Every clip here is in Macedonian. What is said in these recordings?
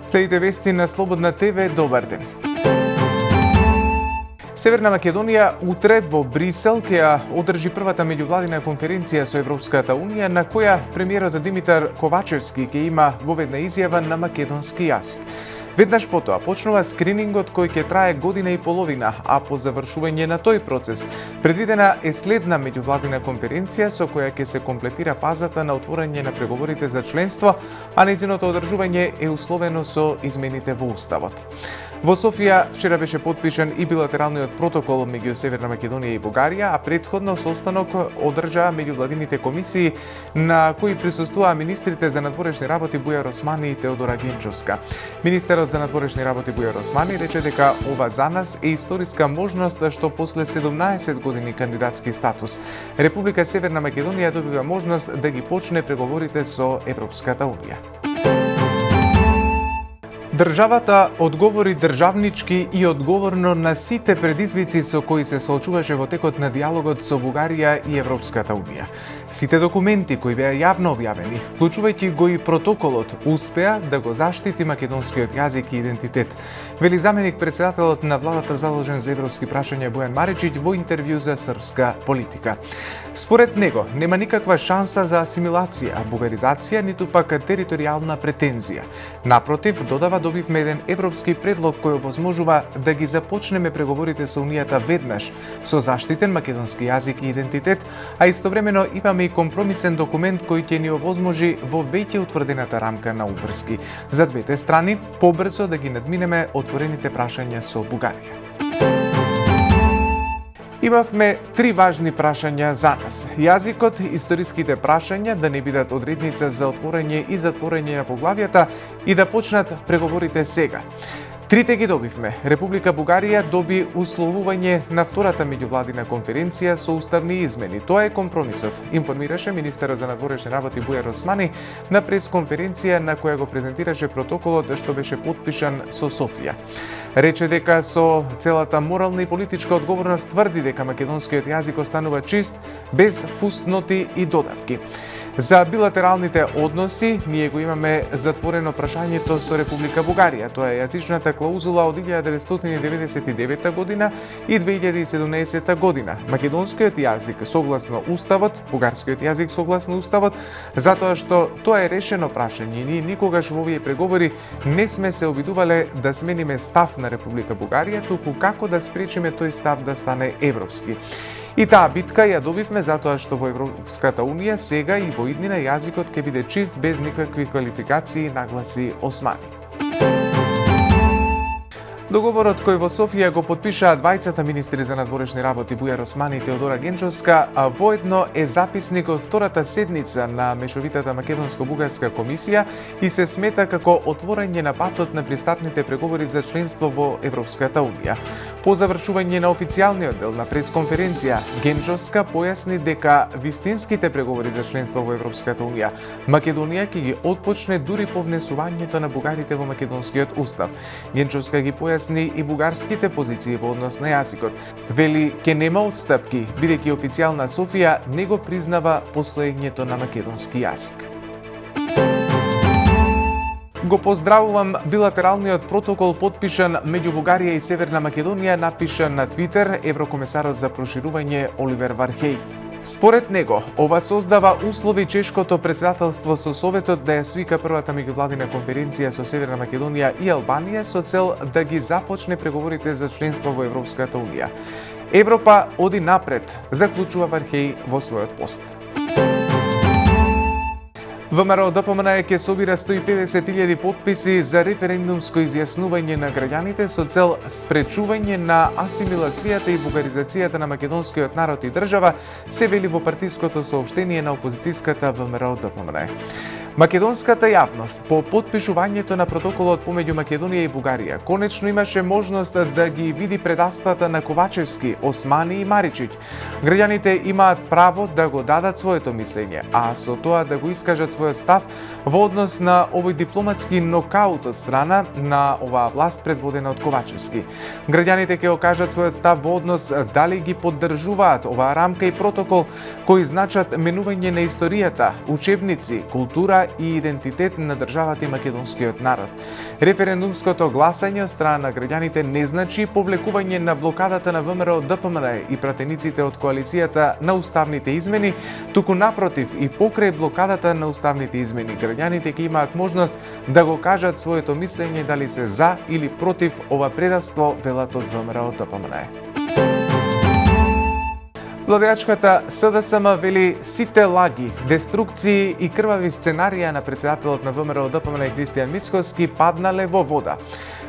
Следите вести на Слободна ТВ. Добар ден. Северна Македонија утре во Брисел ќе ја одржи првата меѓувладина конференција со Европската Унија, на која премиерот Димитар Ковачевски ќе има воведна изјава на македонски јазик. Веднаш потоа почнува скринингот кој ќе трае година и половина, а по завршување на тој процес предвидена е следна меѓувладина конференција со која ќе се комплетира фазата на отворање на преговорите за членство, а нејзиното одржување е условено со измените во Уставот. Во Софија вчера беше потпишан и билатералниот протокол меѓу Северна Македонија и Бугарија, а претходно состанок одржаа меѓувладините комисии на кои присуствуваа министрите за надворешни работи Бујар Османи и Теодора Генчовска. Министерот за надворешни работи Бујар Османи рече дека ова за нас е историска можност што после 17 години кандидатски статус Република Северна Македонија добива можност да ги почне преговорите со Европската Унија. Државата одговори државнички и одговорно на сите предизвици со кои се соочуваше во текот на диалогот со Бугарија и Европската Унија. Сите документи кои беа јавно објавени, вклучувајќи го и протоколот, успеа да го заштити македонскиот јазик и идентитет, вели заменик председателот на владата задолжен за европски прашања Бојан Маричиќ во интервју за Српска политика. Според него нема никаква шанса за асимилација, бугаризација, ниту пак територијална претензија. Напротив, добивме еден европски предлог кој овозможува да ги започнеме преговорите со Унијата веднаш со заштитен македонски јазик и идентитет, а истовремено имаме и компромисен документ кој ќе ни овозможи во веќе утврдената рамка на обврски за двете страни побрзо да ги надминеме отворените прашања со Бугарија. Имавме три важни прашања за нас. Јазикот, историските прашања, да не бидат одредница за отворање и затворање на поглавјата и да почнат преговорите сега. Трите ги добивме. Република Бугарија доби условување на втората меѓувладина конференција со уставни измени. Тоа е компромисот, информираше министерот за надворешни работи Бујар Османи на пресконференција на која го презентираше протоколот што беше потпишан со Софија. Рече дека со целата морална и политичка одговорност тврди дека македонскиот јазик останува чист, без фустноти и додавки. За билатералните односи, ние го имаме затворено прашањето со Република Бугарија. Тоа е јазичната клаузула од 1999 година и 2017 година. Македонскиот јазик согласно Уставот, бугарскиот јазик согласно Уставот, затоа што тоа е решено прашање. Ние никогаш во овие преговори не сме се обидувале да смениме став на Република Бугарија, туку како да спречиме тој став да стане европски. И таа битка ја добивме затоа што во Европската Унија сега и во иднина јазикот ќе биде чист без никакви квалификации, нагласи Османи. Договорот кој во Софија го потпишаа двајцата министри за надворешни работи Бујар Османи и Теодора Генчовска, а воедно е записник од втората седница на мешовитата македонско-бугарска комисија и се смета како отворање на патот на пристапните преговори за членство во Европската Унија. По завршување на официјалниот дел на пресконференција, Генчовска појасни дека вистинските преговори за членство во Европската Унија Македонија ќе ги отпочне дури по внесувањето на бугарите во македонскиот устав. Генчовска ги појасни и бугарските позиции во однос на јазикот. Вели ке нема отстапки, бидејќи официјална Софија не го признава постоењето на македонски јазик. Го поздравувам билатералниот протокол потпишан меѓу Бугарија и Северна Македонија, напиша на Твитер еврокомесарот за проширување Оливер Вархеј. Според него, ова создава услови чешкото председателство со Советот да ја свика првата меѓувладина конференција со Северна Македонија и Албанија со цел да ги започне преговорите за членство во Европската Унија. Европа оди напред, заклучува Вархеј во својот пост. ВМРО ДПМН ќе собира 150.000 потписи за референдумско изјаснување на граѓаните со цел спречување на асимилацијата и бугаризацијата на македонскиот народ и држава, се вели во партиското соопштение на опозицијската ВМРО ДПМН. Македонската јавност по потпишувањето на протоколот помеѓу Македонија и Бугарија конечно имаше можност да ги види предавствата на Ковачевски, Османи и Маричиќ. Граѓаните имаат право да го дадат своето мислење, а со тоа да го искажат својот став во однос на овој дипломатски нокаут од страна на оваа власт предводена од Ковачевски. Граѓаните ќе окажат својот став во однос дали ги поддржуваат оваа рамка и протокол кои значат менување на историјата, учебници, култура и идентитет на државата и македонскиот народ. Референдумското гласање од страна на граѓаните не значи повлекување на блокадата на ВМРО ДПМН и пратениците од коалицијата на уставните измени, туку напротив и покрај блокадата на уставните измени, граѓаните ќе имаат можност да го кажат своето мислење дали се за или против ова предавство, велат од ВМРО ДПМН. Владеачката СДСМ вели сите лаги, деструкции и крвави сценарија на председателот на ВМРО ДПМН Христијан Мицкоски паднале во вода.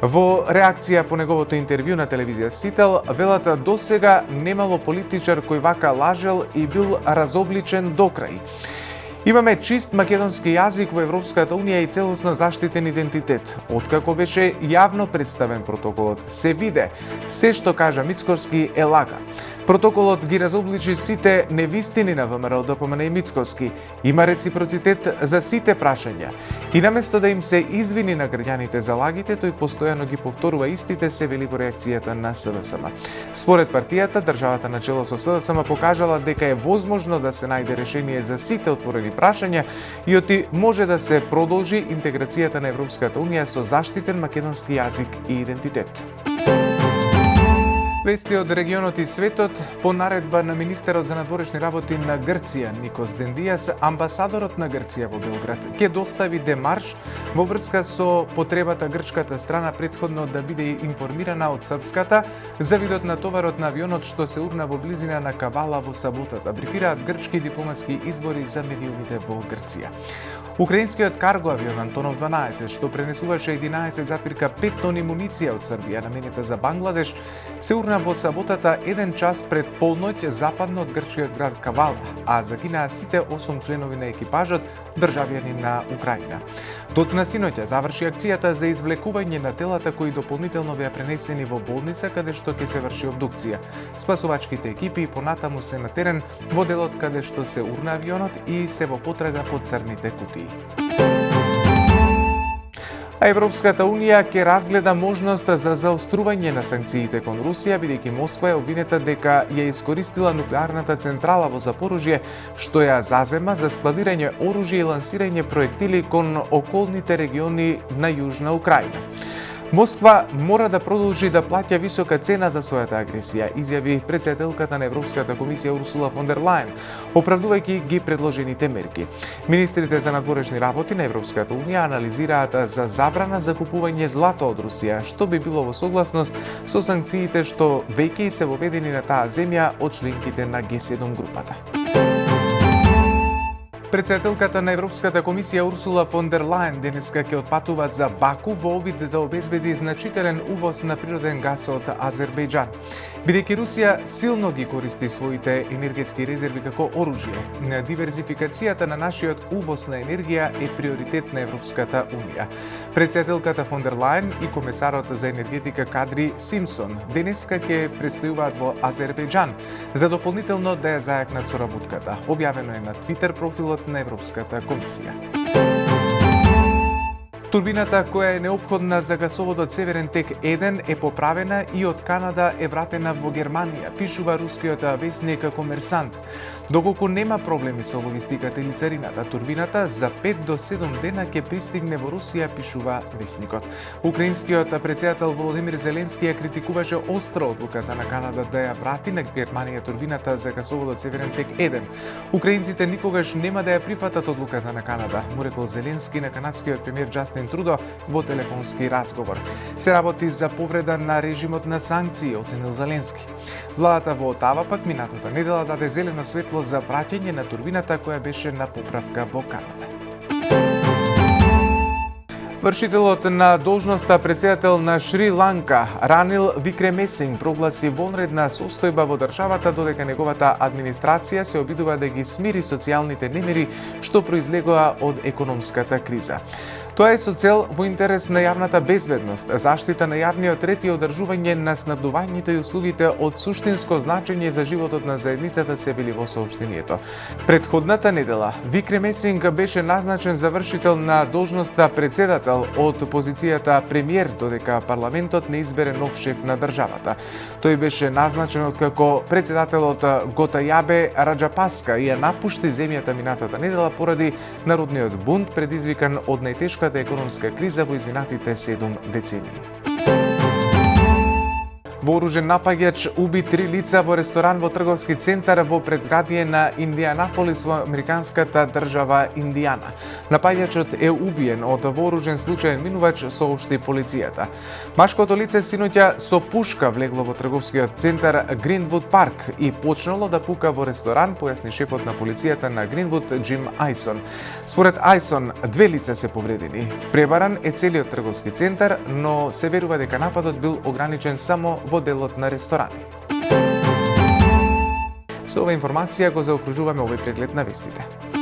Во реакција по неговото интервју на телевизија Сител, велат досега немало политичар кој вака лажел и бил разобличен до крај. Имаме чист македонски јазик во Европската Унија и целосно заштитен идентитет. Откако беше јавно представен протоколот, се виде се што кажа Мицкоски е лага. Протоколот ги разобличи сите невистини на ВМРО ДПМН и Мицкоски. Има реципроцитет за сите прашања. И наместо да им се извини на граѓаните за лагите, тој постојано ги повторува истите, се вели во реакцијата на СДСМ. Според партијата, државата на чело со СДСМ покажала дека е возможно да се најде решение за сите отворени прашања и оти може да се продолжи интеграцијата на Европската Унија со заштитен македонски јазик и идентитет. Вести од регионот и светот. По наредба на министерот за надворешни работи на Грција Никос Дендијас, амбасадорот на Грција во Белград ќе достави демарш во врска со потребата грчката страна претходно да биде информирана од српската за видот на товарот на авионот што се урна во близина на Кавала во саботата, брифираат грчки дипломатски извори за медиумите во Грција. Украинскиот карго авион Антонов 12, што пренесуваше 11,5 тони муниција од Србија наменета за Бангладеш, се урна во саботата 1 час пред полноќ западно од грчкиот град Кавала, а загинаа сите 8 членови на екипажот, државјани на Украина. Доцна синоќа заврши акцијата за извлекување на телата кои дополнително беа пренесени во болница каде што ќе се врши обдукција. Спасувачките екипи понатаму се на терен во делот каде што се урна авионот и се во потрага по црните кутии. А Европската Унија ќе разгледа можноста за заострување на санкциите кон Русија, бидејќи Москва е обвинета дека ја искористила нуклеарната централа во Запорожје, што ја зазема за складирање оружје и лансирање проектили кон околните региони на Јужна Украина. Москва мора да продолжи да плаќа висока цена за својата агресија, изјави претседателката на Европската комисија Урсула фон дер Лајен, оправдувајќи ги предложените мерки. Министрите за надворешни работи на Европската Унија анализираат за забрана за купување злато од Русија, што би било во согласност со санкциите што веќе се воведени на таа земја од членките на Г7 групата. Претседателката на Европската комисија Урсула фон дер Лајен денеска ќе отпатува за Баку во обид да обезбеди значителен увоз на природен газ од Азербејџан. Бидејќи Русија силно ги користи своите енергетски резерви како оружје, диверзификацијата на нашиот увоз на енергија е приоритет на Европската Унија. Претседателката фон дер Лајен и комесарот за енергетика Кадри Симпсон денеска ќе престојуваат во Азербејџан за дополнително да ја зајакнат соработката. Објавено е на Твитер профилот на Европската комисија. Турбината која е неопходна за гасоводот Северен тек 1 е поправена и од Канада е вратена во Германија, пишува рускиот весник Комерсант. Доколку нема проблеми со логистиката или царината, турбината за 5 до 7 дена ќе пристигне во Русија, пишува весникот. Украинскиот претседател Володимир Зеленски ја критикуваше остро одлуката на Канада да ја врати на Германија турбината за гасоводот Северен тек 1. Украинците никогаш нема да ја прифатат одлуката на Канада, му рекол Зеленски на канадскиот премиер Џастин Трудо во телефонски разговор. Се работи за повреда на режимот на санкции, оценил Зеленски. Владата во Отава пак минатата недела даде зелено светло за враќање на турбината која беше на поправка во Канада. Вршителот на должноста претседател на Шри Ланка Ранил Викремесинг прогласи вонредна состојба во државата додека неговата администрација се обидува да ги смири социјалните немири што произлегоа од економската криза. Тоа е со цел во интерес на јавната безбедност, заштита на јавниот ред и одржување на снабдувањето и услугите од суштинско значење за животот на заедницата, се вели во соопштението. Предходната недела Викремесинг беше назначен за вршител на должноста претседател председател од позицијата премиер додека парламентот не избере нов шеф на државата. Тој беше назначен откако председателот Готајабе Раџапаска ја напушти земјата минатата недела поради народниот бунт предизвикан од најтешката економска криза во изминатите 7 децении. Вооружен напаѓач уби 3 лица во ресторан во трговски центар во предградие на Индианаполис во американската држава Индијана. Напаѓачот е убиен од вооружен случаен минувач, соопшти полицијата. Машкото лице синоќа со пушка влегло во трговскиот центар Гринвуд Парк и почнало да пука во ресторан, појасни шефот на полицијата на Гринвуд Џим Ајсон. Според Ајсон, 2 лица се повредени. Пребаран е целиот трговски центар, но се верува дека нападот бил ограничен само во делот на ресторани. Со оваа информација го заокружуваме овој преглед на вестите.